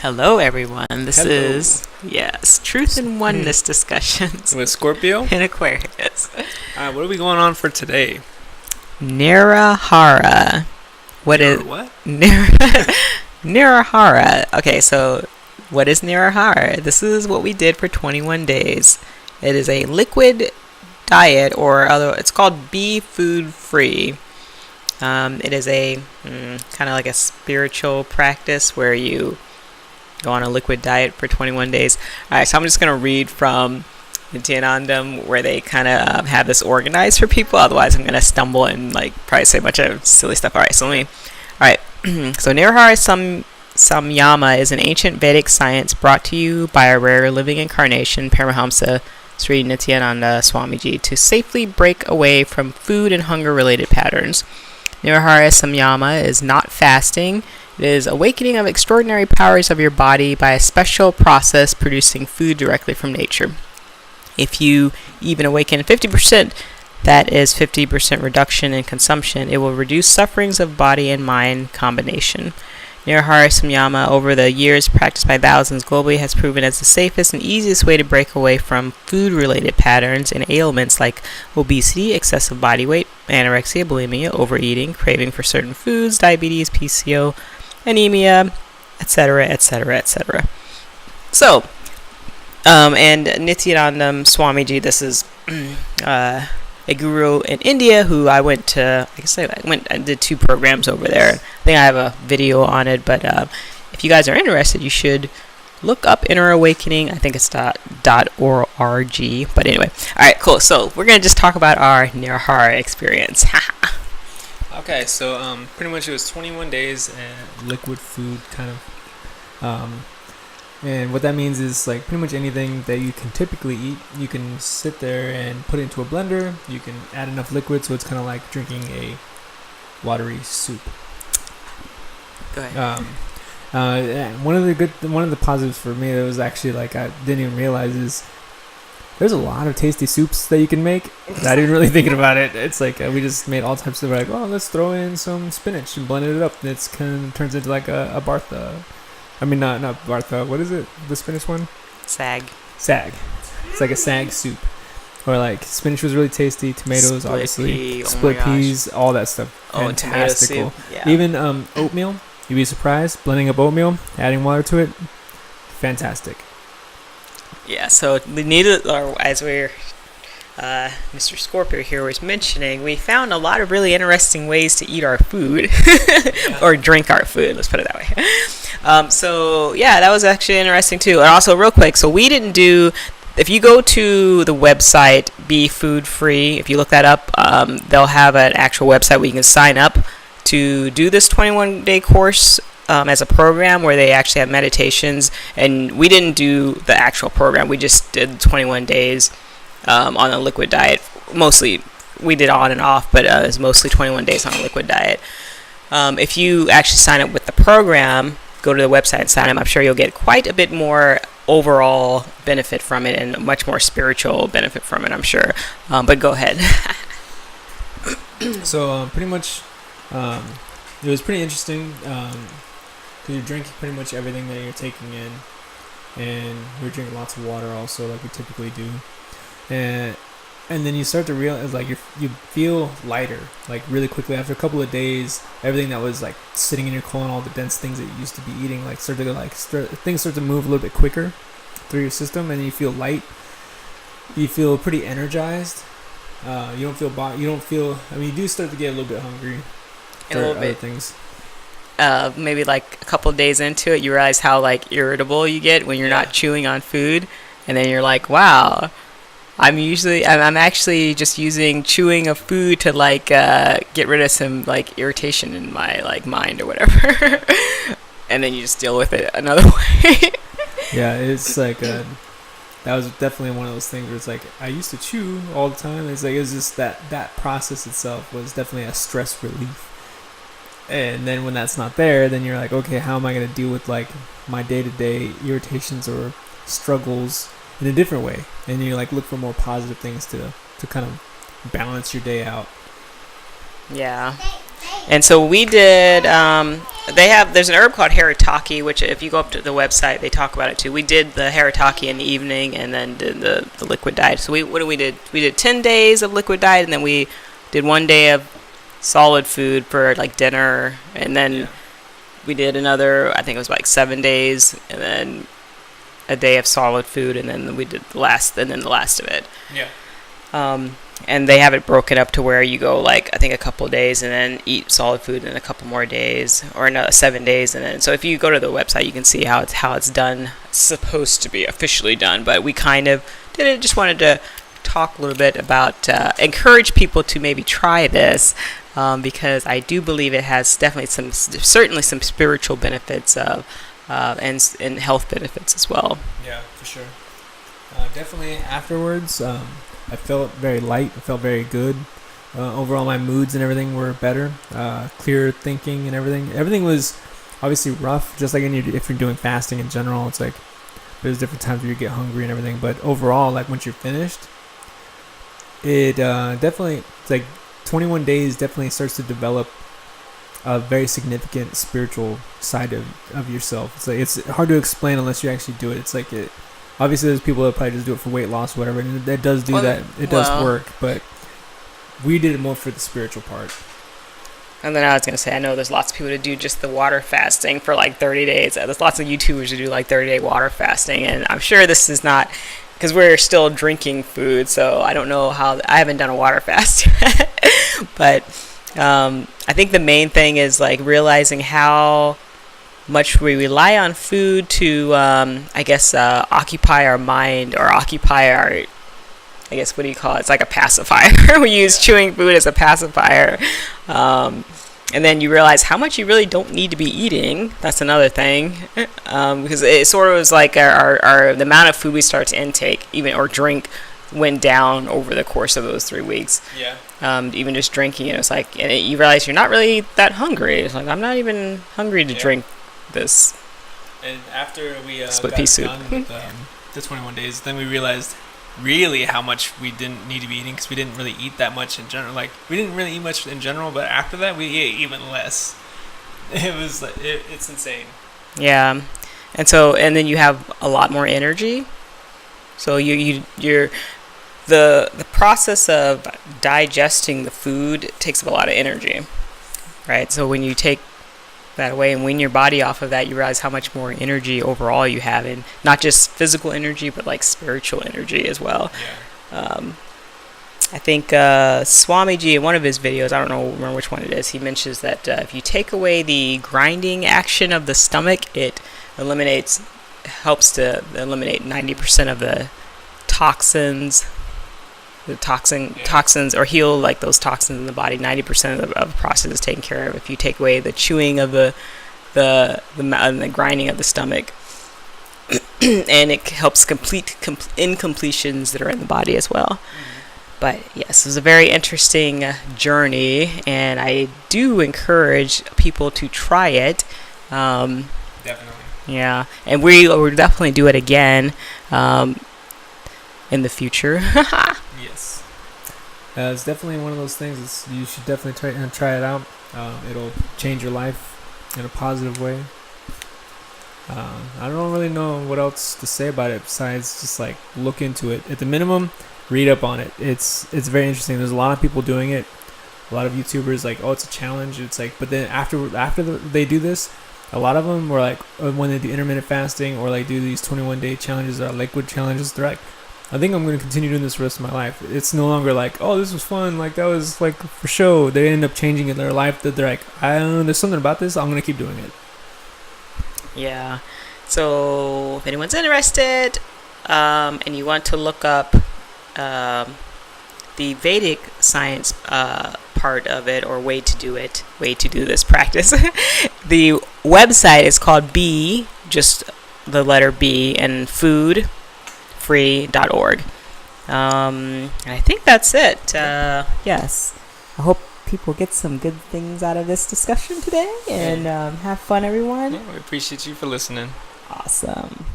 Hello, everyone. This Hello. is, yes, Truth and Oneness Discussions With Scorpio. in Aquarius. What are we going on for today? Nirahara. What is What? Nirahara? Okay, so what is Nirahara? This is what we did for 21 days. It is a liquid diet, or other. It's called Be Food Free. It is a kind of like a spiritual practice where you go on a liquid diet for 21 days. All right, so I'm just going to read from Nityanandam where they kind of have this organized for people. Otherwise, I'm going to stumble and probably say a bunch of silly stuff. All right, so so Nirahara Samyama is an ancient Vedic science brought to you by a rare living incarnation, Paramahamsa Sri Nityananda Swamiji, to safely break away from food and hunger-related patterns. Nirahara Samyama is not fasting. It is awakening of extraordinary powers of your body by a special process producing food directly from nature. If you even awaken 50%, that is 50% reduction in consumption, it will reduce sufferings of body and mind combination. Nirahara Samyama, over the years practiced by thousands globally, has proven as the safest and easiest way to break away from food-related patterns and ailments like obesity, excessive body weight, anorexia, bulimia, overeating, craving for certain foods, diabetes, PCO, anemia, etc., etc., etc. So, and Nityanandam Swamiji, this is a guru in India who I did 2 programs over there. I think I have a video on it, but if you guys are interested, you should look up Inner Awakening. I think it's .org. But anyway, all right, cool. So we're gonna just talk about our Nirahara experience. Okay, so pretty much it was 21 days and liquid food kind of. And what that means is pretty much anything that you can typically eat, you can sit there and put it into a blender. You can add enough liquid so it's kind of like drinking a watery soup. Go ahead. One of the positives for me that was actually I didn't even realize is there's a lot of tasty soups that you can make. Not even really thinking about it. It's we just made all types of let's throw in some spinach and blend it up. And it's kind of turns into a Bartha. I mean, not Bartha. What is it? The spinach one? Sag. It's like a sag soup. Or spinach was really tasty. Tomatoes, obviously. Split peas, all that stuff. Fantastical. Yeah. Even oatmeal. You'd be surprised. Blending up oatmeal, adding water to it. Fantastic. Yeah, so we needed, or as Mr. Scorpio here was mentioning, we found a lot of really interesting ways to eat our food or drink our food. Let's put it that way. So yeah, that was actually interesting too. And also, real quick, so we didn't do. If you go to the website Be Food Free, if you look that up, they'll have an actual website where you can sign up to do this 21-day course. As a program where they actually have meditations, and we didn't do the actual program. We just did 21 days on a liquid diet. Mostly, we did on and off, but it was mostly 21 days on a liquid diet. If you actually sign up with the program, go to the website and sign up, I'm sure you'll get quite a bit more overall benefit from it and much more spiritual benefit from it, I'm sure. But go ahead. So pretty much, it was pretty interesting. Because you're drinking pretty much everything that you're taking in, and we're drinking lots of water also, like we typically do, and then you start to realize you feel lighter really quickly after a couple of days. Everything that was sitting in your colon, all the dense things that you used to be eating, things start to move a little bit quicker through your system, and you feel light. You feel pretty energized. You don't feel. I mean, you do start to get a little bit hungry. A little bit. Things. Maybe a couple of days into it, you realize how irritable you get when you're not chewing on food, and then you're like, wow, I'm actually just using chewing of food to get rid of some irritation in my mind or whatever. And then you just deal with it another way. Yeah, it's that was definitely one of those things where it's I used to chew all the time. It was just that process itself was definitely a stress relief. And then when that's not there, then you're okay, how am I going to deal with my day-to-day irritations or struggles in a different way? And you look for more positive things to kind of balance your day out. Yeah. And so we did there's an herb called haritaki, which if you go up to the website, they talk about it too. We did the haritaki in the evening and then did the liquid diet. So we did? We did 10 days of liquid diet, and then we did 1 day of solid food for like dinner, and then we did another, I think it was like 7 days, and then a day of solid food, and then we did the last of it. Yeah. And they have it broken up to where you go like I think a couple of days and then eat solid food and a couple more days, or no, 7 days, and then so if you go to the website you can see how it's done. It's supposed to be officially done, but we kind of did it. Just wanted to talk a little bit about encourage people to maybe try this because I do believe it has definitely certainly some spiritual benefits and health benefits as well. Yeah, for sure. Definitely afterwards. I felt very light. I felt very good. Overall, my moods and everything were better. Clear thinking and everything. Everything was obviously rough, just like if you're doing fasting in general. It's like there's different times where you get hungry and everything. But overall, like once you're finished, it definitely, it's like 21 days definitely starts to develop a very significant spiritual side of yourself. It's like it's hard to explain unless you actually do it. It's like it. Obviously, there's people that probably just do it for weight loss or whatever, and that does do that. It does work, but we did it more for the spiritual part. And then I was going to say, I know there's lots of people that do just the water fasting for like 30 days. There's lots of YouTubers who do like 30-day water fasting, and I'm sure this is not, because we're still drinking food, so I don't know how, I haven't done a water fast yet. But I think the main thing is like realizing how much we rely on food to, occupy our mind or occupy our, I guess, what do you call it? It's like a pacifier. We use chewing food as a pacifier. And then you realize how much you really don't need to be eating. That's another thing. Because it sort of was like the amount of food we start to intake, even or drink, went down over the course of those 3 weeks. Yeah. Even just drinking it, it's like, and you realize you're not really that hungry. It's like, I'm not even hungry to drink this. And after we split got pea soup. done with the 21 days, then we realized really how much we didn't need to be eating, because we didn't really eat that much in general. Like, we didn't really eat much in general, but after that we ate even less. It was like, it's insane. Yeah. And then you have a lot more energy. So you're the process of digesting the food takes up a lot of energy, right? So when you take that away and wean your body off of that, you realize how much more energy overall you have, and not just physical energy but like spiritual energy as well. I think Swamiji in one of his videos, I don't remember which one it is, he mentions that if you take away the grinding action of the stomach, it helps to eliminate 90% of the toxins or heal like those toxins in the body. 90% of the process is taken care of if you take away the chewing of the grinding of the stomach. And it helps complete incompletions that are in the body as well. But yes, it's a very interesting journey, and I do encourage people to try it. Definitely. Yeah, and we will definitely do it again in the future. Yes. It's definitely one of those things. You should definitely try it out. It'll change your life in a positive way. I don't really know what else to say about it besides just like look into it. At the minimum, read up on it. It's very interesting. There's a lot of people doing it. A lot of YouTubers like, oh, it's a challenge. It's like, but then after they do this, a lot of them were like, when they do intermittent fasting or like do these 21-day challenges or liquid challenges, they're like, I think I'm going to continue doing this the rest of my life. It's no longer like, oh, this was fun, like that was like for show. They end up changing in their life that they're like, there's something about this, I'm going to keep doing it. Yeah. So if anyone's interested and you want to look up the Vedic science part of it, or way to do this practice, the website is called B, just the letter B, and foodfree.org. I think that's it. Yes. I hope people get some good things out of this discussion today, and have fun, everyone. Yeah, we appreciate you for listening. Awesome.